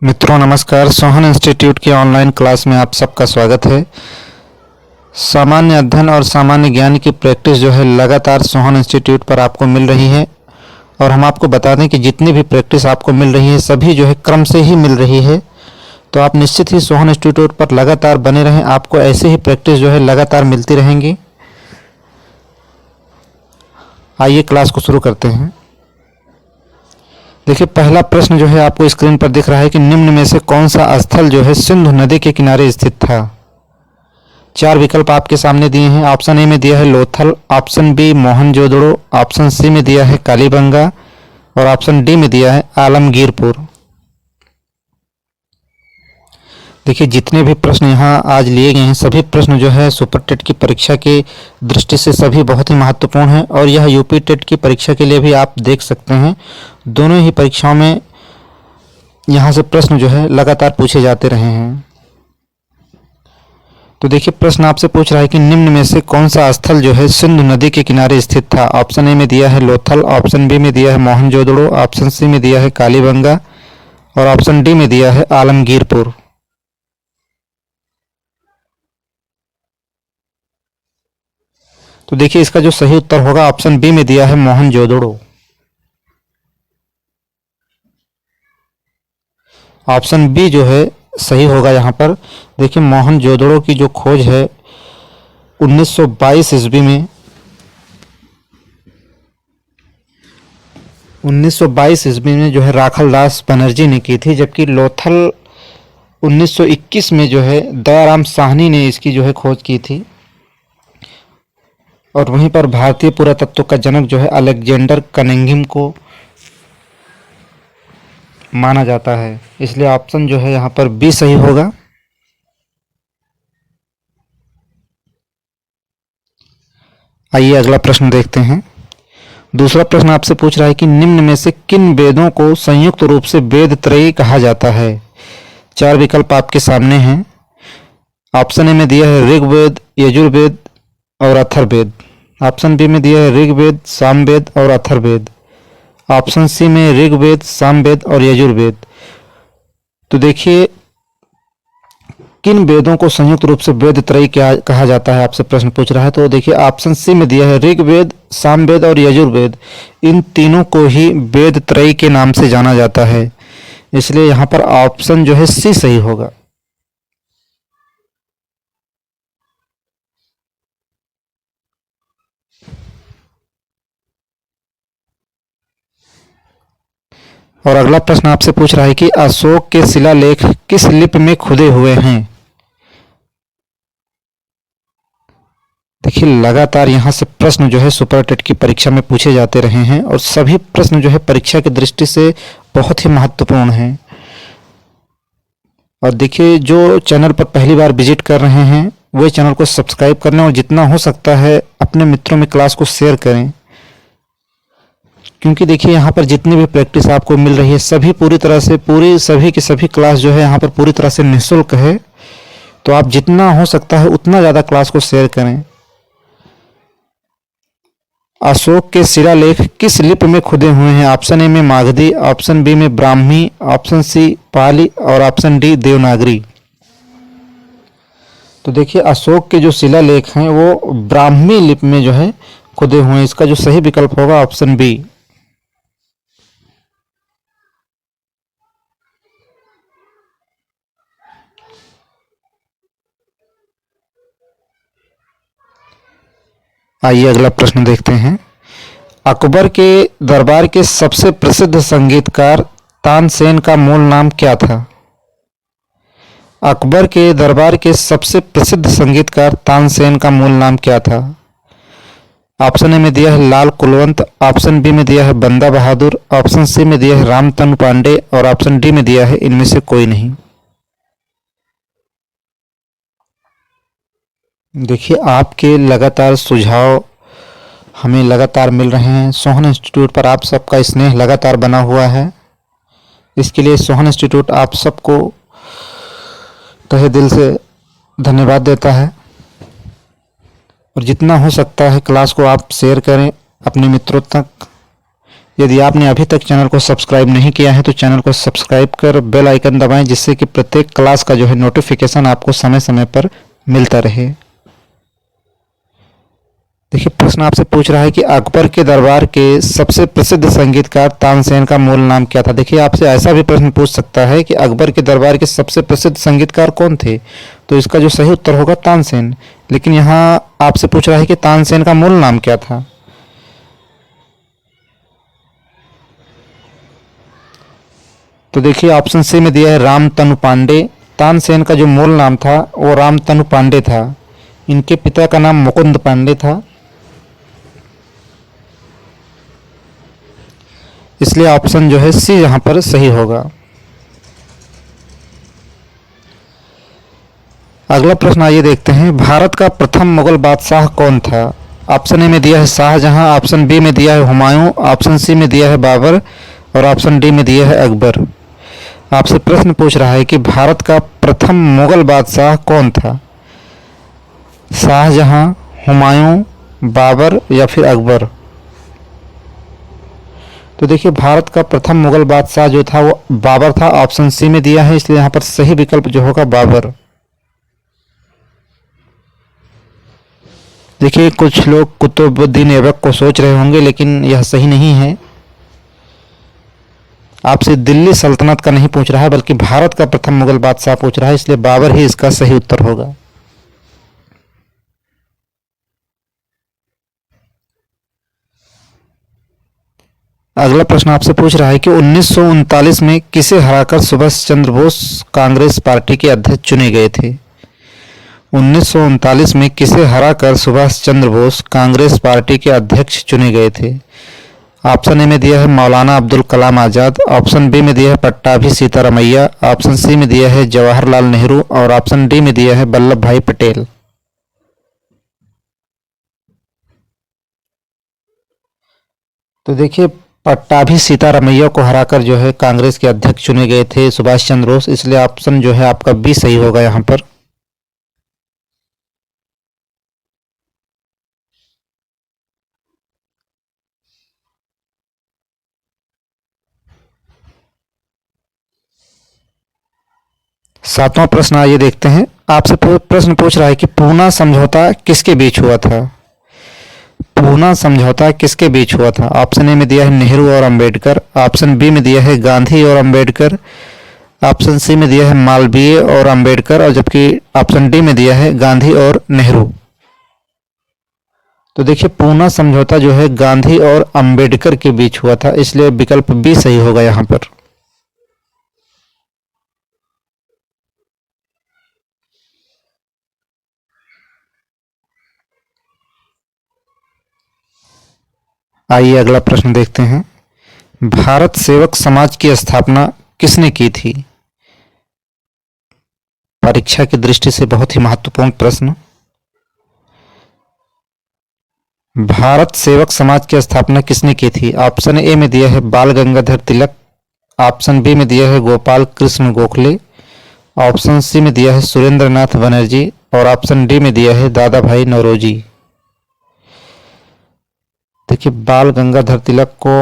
मित्रों नमस्कार। सोहन इंस्टीट्यूट की ऑनलाइन क्लास में आप सबका स्वागत है। सामान्य अध्ययन और सामान्य ज्ञान की प्रैक्टिस जो है लगातार सोहन इंस्टीट्यूट पर आपको मिल रही है और हम आपको बता दें कि जितनी भी प्रैक्टिस आपको मिल रही है सभी जो है क्रम से ही मिल रही है। तो आप निश्चित ही सोहन इंस्टीट्यूट पर लगातार बने रहें, आपको ऐसे ही प्रैक्टिस जो है लगातार मिलती रहेंगी। आइए क्लास को शुरू करते हैं। देखिए, पहला प्रश्न जो है आपको स्क्रीन पर दिख रहा है कि निम्न में से कौन सा स्थल जो है सिंधु नदी के किनारे स्थित था। चार विकल्प आपके सामने दिए हैं। ऑप्शन ए में दिया है Lothal, option B Mohenjodaro, option C में दिया है कालीबंगा और ऑप्शन डी में दिया है आलमगीरपुर। देखिए, जितने भी प्रश्न यहाँ आज लिए गए हैं सभी प्रश्न जो है सुपर टेट की परीक्षा की दृष्टि से सभी बहुत ही महत्वपूर्ण हैं और यह यूपी टेट की परीक्षा के लिए भी आप देख सकते हैं। दोनों ही परीक्षाओं में यहाँ से प्रश्न जो है लगातार पूछे जाते रहे हैं। तो देखिए, प्रश्न आपसे पूछ रहा है कि निम्न में से कौन सा स्थल जो है सिंधु नदी के किनारे स्थित था। ऑप्शन ए में दिया है लोथल, ऑप्शन बी में दिया है मोहनजोदड़ो, ऑप्शन सी में दिया है कालीबंगा और ऑप्शन डी में दिया है आलमगीरपुर। तो देखिए, इसका जो सही उत्तर होगा ऑप्शन बी में दिया है मोहनजोदड़ो। ऑप्शन बी जो है सही होगा यहाँ पर। देखिए, मोहनजोदड़ो की जो खोज है 1922 ईस्वी में 1922 ईस्वी में जो है राखलदास बनर्जी ने की थी, जबकि लोथल 1921 में जो है दयाराम साहनी ने इसकी जो है खोज की थी। और वहीं पर भारतीय पुरातत्व का जनक जो है अलेक्जेंडर कनिंघम को माना जाता है, इसलिए ऑप्शन जो है यहाँ पर बी सही होगा। आइए अगला प्रश्न देखते हैं। दूसरा प्रश्न आपसे पूछ रहा है कि निम्न में से किन वेदों को संयुक्त रूप से वेद त्रयी कहा जाता है। चार विकल्प आपके सामने हैं। ऑप्शन ए में दिया है ऋग्वेद, यजुर्वेद और अथर्ववेद। ऑप्शन बी में दिया है ऋग्वेद, सामवेद और अथर्ववेद। ऑप्शन सी में ऋग्वेद, सामवेद और यजुर्वेद। तो देखिए, किन वेदों को संयुक्त रूप से वेद त्रयी क्या कहा जाता है, आपसे प्रश्न पूछ रहा है। तो देखिए, ऑप्शन सी में दिया है ऋग्वेद, सामवेद और यजुर्वेद। इन तीनों को ही वेद त्रयी के नाम से जाना जाता है, इसलिए यहाँ पर ऑप्शन जो है सी सही होगा। और अगला प्रश्न आपसे पूछ रहा है कि अशोक के शिलालेख किस लिपि में खुदे हुए हैं। देखिए, लगातार यहाँ से प्रश्न जो है सुपर टेट की परीक्षा में पूछे जाते रहे हैं और सभी प्रश्न जो है परीक्षा की दृष्टि से बहुत ही महत्वपूर्ण हैं। और देखिए, जो चैनल पर पहली बार विजिट कर रहे हैं वे चैनल को सब्सक्राइब कर लें और जितना हो सकता है अपने मित्रों में क्लास को शेयर करें, क्योंकि देखिए यहाँ पर जितनी भी प्रैक्टिस आपको मिल रही है सभी पूरी तरह से सभी की सभी क्लास जो है यहाँ पर पूरी तरह से निःशुल्क है। तो आप जितना हो सकता है उतना ज़्यादा क्लास को शेयर करें। अशोक के शिलालेख किस लिपि में खुदे हुए हैं। ऑप्शन ए में मागधी, ऑप्शन बी में ब्राह्मी, ऑप्शन सी पाली और ऑप्शन डी देवनागरी। तो देखिए, अशोक के जो शिलालेख हैं वो ब्राह्मी लिपि में जो है खुदे हुए हैं। इसका जो सही विकल्प होगा ऑप्शन बी। आइए अगला प्रश्न देखते हैं। अकबर के दरबार के सबसे प्रसिद्ध संगीतकार तानसेन का मूल नाम क्या था। अकबर के दरबार के सबसे प्रसिद्ध संगीतकार तानसेन का मूल नाम क्या था। ऑप्शन ए में दिया है लाल कुलवंत, ऑप्शन बी में दिया है बंदा बहादुर, ऑप्शन सी में दिया है रामतनु पांडे और ऑप्शन डी में दिया है इनमें से कोई नहीं। देखिए, आपके लगातार सुझाव हमें लगातार मिल रहे हैं। सोहन इंस्टीट्यूट पर आप सबका स्नेह लगातार बना हुआ है, इसके लिए सोहन इंस्टीट्यूट आप सबको तहे दिल से धन्यवाद देता है। और जितना हो सकता है क्लास को आप शेयर करें अपने मित्रों तक, यदि आपने अभी तक चैनल को सब्सक्राइब नहीं किया है तो चैनल को सब्सक्राइब कर बेल आइकन दबाएं, जिससे कि प्रत्येक क्लास का जो है नोटिफिकेशन आपको समय समय पर मिलता रहे। देखिए, प्रश्न आपसे पूछ रहा है कि अकबर के दरबार के सबसे प्रसिद्ध संगीतकार तानसेन का मूल नाम क्या था। देखिए, आपसे ऐसा भी प्रश्न पूछ सकता है कि अकबर के दरबार के सबसे प्रसिद्ध संगीतकार कौन थे, तो इसका जो सही उत्तर होगा तानसेन। लेकिन यहाँ आपसे पूछ रहा है कि तानसेन का मूल नाम क्या था। तो देखिए, ऑप्शन सी में दिया है रामतनु पांडे। तानसेन का जो मूल नाम था वो रामतनु पांडे था। इनके पिता का नाम मुकुंद पांडे था, इसलिए ऑप्शन जो है सी यहाँ पर सही होगा। अगला प्रश्न आइए देखते हैं, भारत का प्रथम मुगल बादशाह कौन था। ऑप्शन ए में दिया है शाहजहां, ऑप्शन बी में दिया है हुमायूं, ऑप्शन सी में दिया है बाबर और ऑप्शन डी में दिया है अकबर। आपसे प्रश्न पूछ रहा है कि भारत का प्रथम मुगल बादशाह कौन था, शाहजहां, हुमायूं, बाबर या फिर अकबर। तो देखिए, भारत का प्रथम मुगल बादशाह जो था वो बाबर था, ऑप्शन सी में दिया है, इसलिए यहाँ पर सही विकल्प जो होगा बाबर। देखिए, कुछ लोग कुतुबुद्दीन ऐबक को सोच रहे होंगे, लेकिन यह सही नहीं है। आपसे दिल्ली सल्तनत का नहीं पूछ रहा है, बल्कि भारत का प्रथम मुगल बादशाह पूछ रहा है, इसलिए बाबर ही इसका सही उत्तर होगा। अगला प्रश्न आपसे पूछ रहा है कि 1939 में किसे हराकर सुभाष चंद्र बोस कांग्रेस पार्टी के अध्यक्ष चुने गए थे। 1939 में किसे हराकर सुभाष चंद्र बोस कांग्रेस पार्टी के अध्यक्ष चुने गए थे। ऑप्शन ए में दिया है मौलाना अब्दुल कलाम आज़ाद, ऑप्शन बी में दिया है पट्टाभी सीतारामैया, ऑप्शन सी में दिया है जवाहरलाल नेहरू और ऑप्शन डी में दिया है वल्लभ भाई पटेल। तो देखिए, पट्टाभी सीतारामैया को हराकर जो है कांग्रेस के अध्यक्ष चुने गए थे सुभाष चंद्र बोस, इसलिए ऑप्शन जो है आपका बी सही होगा यहाँ पर। सातवां प्रश्न आइए देखते हैं, आपसे प्रश्न पूछ रहा है कि पूना समझौता किसके बीच हुआ था। पूना समझौता किसके बीच हुआ था। ऑप्शन ए में दिया है नेहरू और अंबेडकर, ऑप्शन बी में दिया है गांधी और अंबेडकर, ऑप्शन सी में दिया है मालवीय और अंबेडकर और जबकि ऑप्शन डी में दिया है गांधी और नेहरू। तो देखिए, पूना समझौता जो है गांधी और अंबेडकर के बीच हुआ था, इसलिए विकल्प बी सही होगा यहाँ पर। आइए अगला प्रश्न देखते हैं, भारत सेवक समाज की स्थापना किसने की थी। परीक्षा की दृष्टि से बहुत ही महत्वपूर्ण प्रश्न। भारत सेवक समाज की स्थापना किसने की थी। ऑप्शन ए में दिया है बाल गंगाधर तिलक, ऑप्शन बी में दिया है गोपाल कृष्ण गोखले, ऑप्शन सी में दिया है सुरेंद्र नाथ बनर्जी और ऑप्शन डी में दिया है दादा भाई नौरोजी। देखिए, बाल गंगाधर तिलक को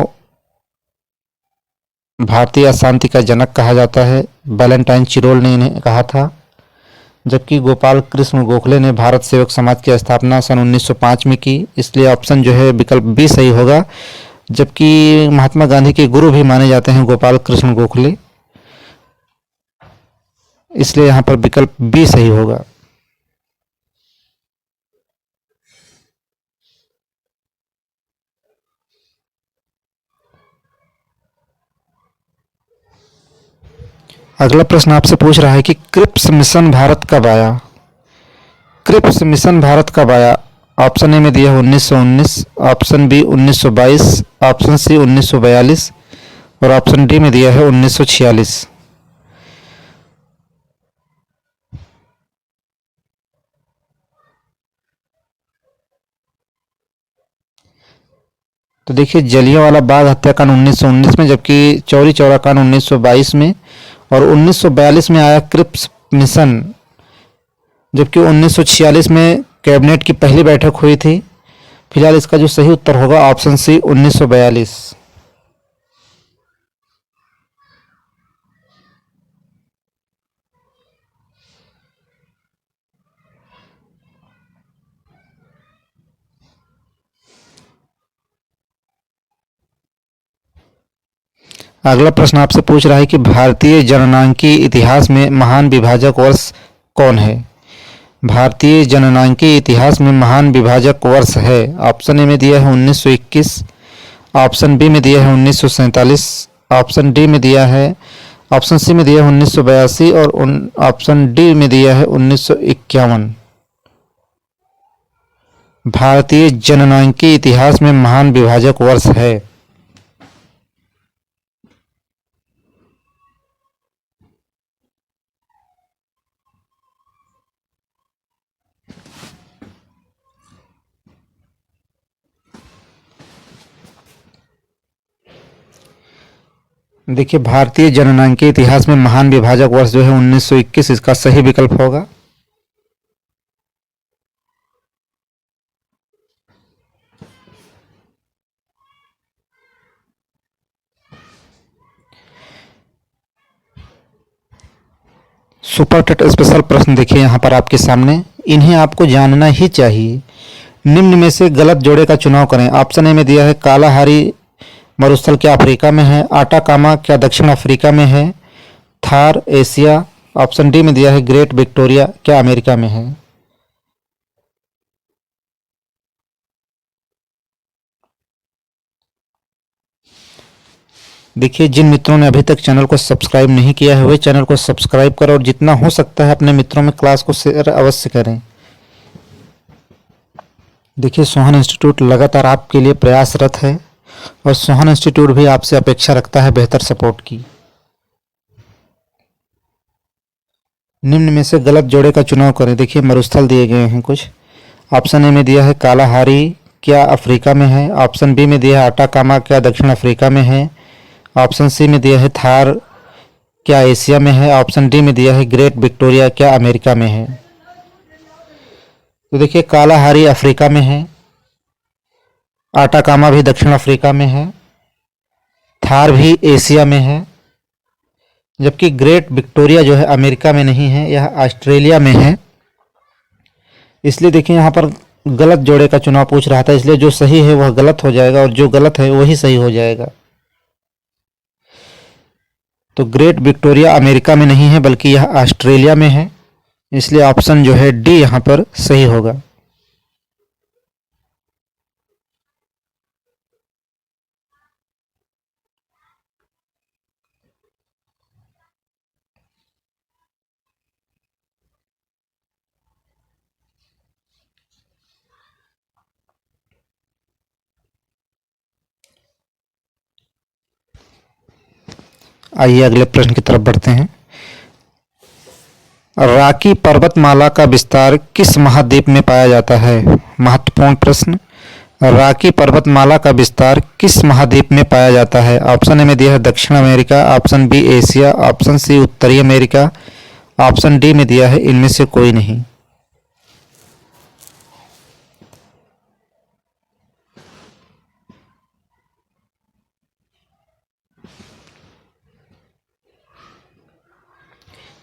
भारतीय अशांति का जनक कहा जाता है, वैलेंटाइन चिरोल ने इन्हें कहा था, जबकि गोपाल कृष्ण गोखले ने भारत सेवक समाज की स्थापना सन 1905 में की, इसलिए ऑप्शन जो है विकल्प बी सही होगा। जबकि महात्मा गांधी के गुरु भी माने जाते हैं गोपाल कृष्ण गोखले, इसलिए यहाँ पर विकल्प बी सही होगा। अगला प्रश्न आपसे पूछ रहा है कि क्रिप्स मिशन भारत कब आया। क्रिप्स मिशन भारत कब आया। ऑप्शन ए में दिया है 1919, ऑप्शन बी 1922, ऑप्शन सी 1942 और ऑप्शन डी में दिया है 1946। तो देखिए, जलियांवाला बाग हत्याकांड 1919 में, जबकि चौरी चौरा कांड 1922 में और 1942 में आया क्रिप्स मिशन, जबकि 1946 में कैबिनेट की पहली बैठक हुई थी। फिलहाल इसका जो सही उत्तर होगा ऑप्शन सी 1942। अगला प्रश्न आपसे पूछ रहा है कि भारतीय जननांकी इतिहास में महान विभाजक वर्ष कौन है। भारतीय जननांकी इतिहास में महान विभाजक वर्ष है, ऑप्शन ए में दिया है 1921, ऑप्शन बी में दिया है 1947, ऑप्शन डी में दिया है, ऑप्शन सी में दिया है 1982 और ऑप्शन डी में दिया है 1951। भारतीय जननांकी इतिहास में महान विभाजक वर्ष है। देखिए, भारतीय जननांकी इतिहास में महान विभाजक वर्ष जो है 1921 इसका सही विकल्प होगा। सुपर टेट स्पेशल प्रश्न देखिए यहाँ पर आपके सामने, इन्हें आपको जानना ही चाहिए। निम्न में से गलत जोड़े का चुनाव करें। ऑप्शन ए में दिया है कालाहारी मरुस्थल क्या अफ्रीका में है, आटाकामा क्या दक्षिण अफ्रीका में है, थार एशिया, ऑप्शन डी में दिया है ग्रेट विक्टोरिया क्या अमेरिका में है। देखिए, जिन मित्रों ने अभी तक चैनल को सब्सक्राइब नहीं किया है वे चैनल को सब्सक्राइब करें और जितना हो सकता है अपने मित्रों में क्लास को शेयर अवश्य करें। देखिए, सोहन इंस्टीट्यूट लगातार आपके लिए प्रयासरत है और सोहन इंस्टीट्यूट भी आपसे अपेक्षा रखता है बेहतर सपोर्ट की। निम्न में से गलत जोड़े का चुनाव करें। देखिए, मरुस्थल दिए गए हैं कुछ। ऑप्शन ए में दिया है कालाहारी क्या अफ्रीका में है, ऑप्शन बी में दिया है आटाकामा क्या दक्षिण अफ्रीका में है, ऑप्शन सी में दिया है थार क्या एशिया में है, ऑप्शन डी में दिया है ग्रेट विक्टोरिया क्या अमेरिका में है। तो देखिए, कालाहारी अफ्रीका में है, आटाकामा भी दक्षिण अफ्रीका में है, थार भी एशिया में है, जबकि ग्रेट विक्टोरिया जो है अमेरिका में नहीं है, यह ऑस्ट्रेलिया में है। इसलिए देखिए, यहाँ पर गलत जोड़े का चुनाव पूछ रहा था, इसलिए जो सही है वह गलत हो जाएगा और जो गलत है वही सही हो जाएगा। तो ग्रेट विक्टोरिया अमेरिका में नहीं है बल्कि यह ऑस्ट्रेलिया में है, इसलिए ऑप्शन जो है डी यहाँ पर सही होगा। आइए अगले प्रश्न की तरफ बढ़ते हैं। रॉकी पर्वतमाला का विस्तार किस महाद्वीप में पाया जाता है। महत्वपूर्ण प्रश्न। रॉकी पर्वतमाला का विस्तार किस महाद्वीप में पाया जाता है। ऑप्शन ए में दिया है दक्षिण America, option B Asia, option C उत्तरी अमेरिका, ऑप्शन डी में दिया है इनमें से कोई नहीं।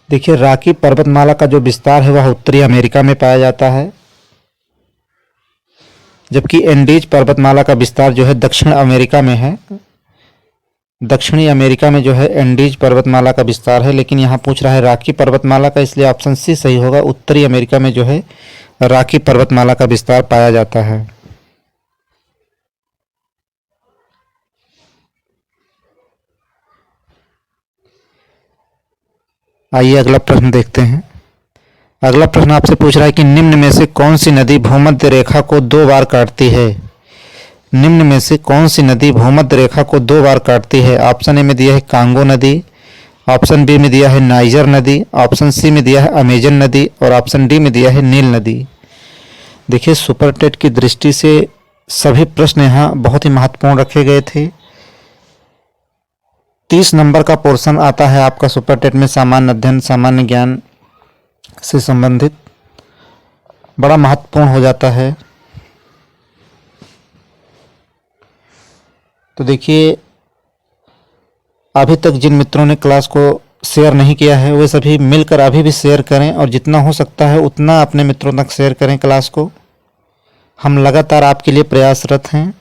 देखिए, रॉकी पर्वतमाला का जो विस्तार है वह उत्तरी अमेरिका में पाया जाता है, जबकि एंडीज पर्वतमाला का विस्तार जो है दक्षिण अमेरिका में है। दक्षिणी अमेरिका में जो है एंडीज पर्वतमाला का विस्तार है, लेकिन यहाँ पूछ रहा है रॉकी पर्वतमाला का, इसलिए ऑप्शन सी सही होगा। उत्तरी अमेरिका में जो है रॉकी पर्वतमाला का विस्तार पाया जाता है। आइए अगला प्रश्न देखते हैं। अगला प्रश्न आपसे पूछ रहा है कि निम्न में से कौन सी नदी भूमध्य रेखा को 2 बार काटती है। निम्न में से कौन सी नदी भूमध्य रेखा को 2 बार काटती है। ऑप्शन ए में दिया है कांगो नदी, ऑप्शन बी में दिया है नाइजर नदी, ऑप्शन सी में दिया है अमेजन नदी और ऑप्शन डी में दिया है नील नदी। देखिए, सुपर टेट की दृष्टि से सभी प्रश्न यहाँ बहुत ही महत्वपूर्ण रखे गए थे। 30 नंबर का पोर्शन आता है आपका सुपर टेट में सामान्य अध्ययन सामान्य ज्ञान से संबंधित, बड़ा महत्वपूर्ण हो जाता है। तो देखिए, अभी तक जिन मित्रों ने क्लास को शेयर नहीं किया है वे सभी मिलकर अभी भी शेयर करें और जितना हो सकता है उतना अपने मित्रों तक शेयर करें क्लास को। हम लगातार आपके लिए प्रयासरत हैं।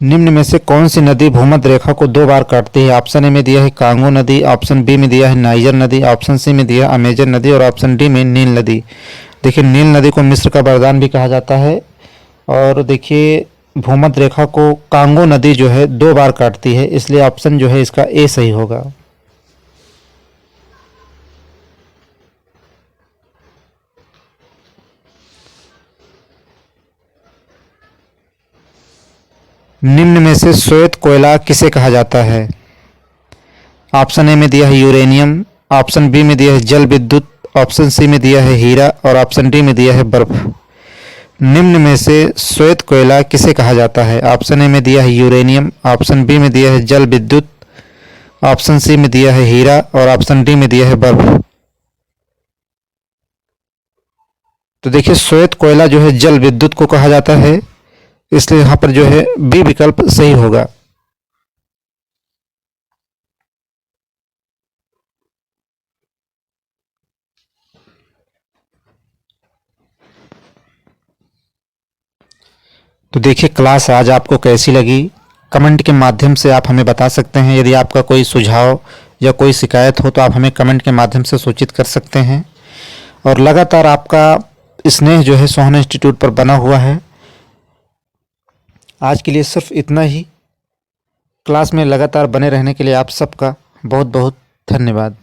निम्न में से कौन सी नदी भूमध्य रेखा को 2 बार काटती है? ऑप्शन ए में दिया है कांगो नदी, ऑप्शन बी में दिया है नाइजर नदी, ऑप्शन सी में दिया है अमेजन नदी और ऑप्शन डी में नील नदी। देखिए नील नदी को मिस्र का वरदान भी कहा जाता है। और देखिए भूमध्य रेखा को कांगो नदी जो है 2 बार काटती है, इसलिए ऑप्शन जो है इसका ए सही होगा। निम्न में से श्वेत कोयला किसे कहा जाता है? ऑप्शन ए में दिया है यूरेनियम, ऑप्शन बी में दिया है जल विद्युत, ऑप्शन सी में दिया है हीरा और ऑप्शन डी में दिया है बर्फ। निम्न में से श्वेत कोयला किसे कहा जाता है? ऑप्शन ए में दिया है यूरेनियम, ऑप्शन बी में दिया है जल विद्युत, ऑप्शन सी में दिया है हीरा और ऑप्शन डी में दिया है बर्फ। तो देखिए श्वेत कोयला जो है जल विद्युत को कहा जाता है, इसलिए यहाँ पर जो है बी विकल्प सही होगा। तो देखिए क्लास आज आपको कैसी लगी, कमेंट के माध्यम से आप हमें बता सकते हैं। यदि आपका कोई सुझाव या कोई शिकायत हो तो आप हमें कमेंट के माध्यम से सूचित कर सकते हैं। और लगातार आपका स्नेह जो है सोहना इंस्टीट्यूट पर बना हुआ है। आज के लिए सिर्फ इतना ही। क्लास में लगातार बने रहने के लिए आप सबका बहुत बहुत धन्यवाद।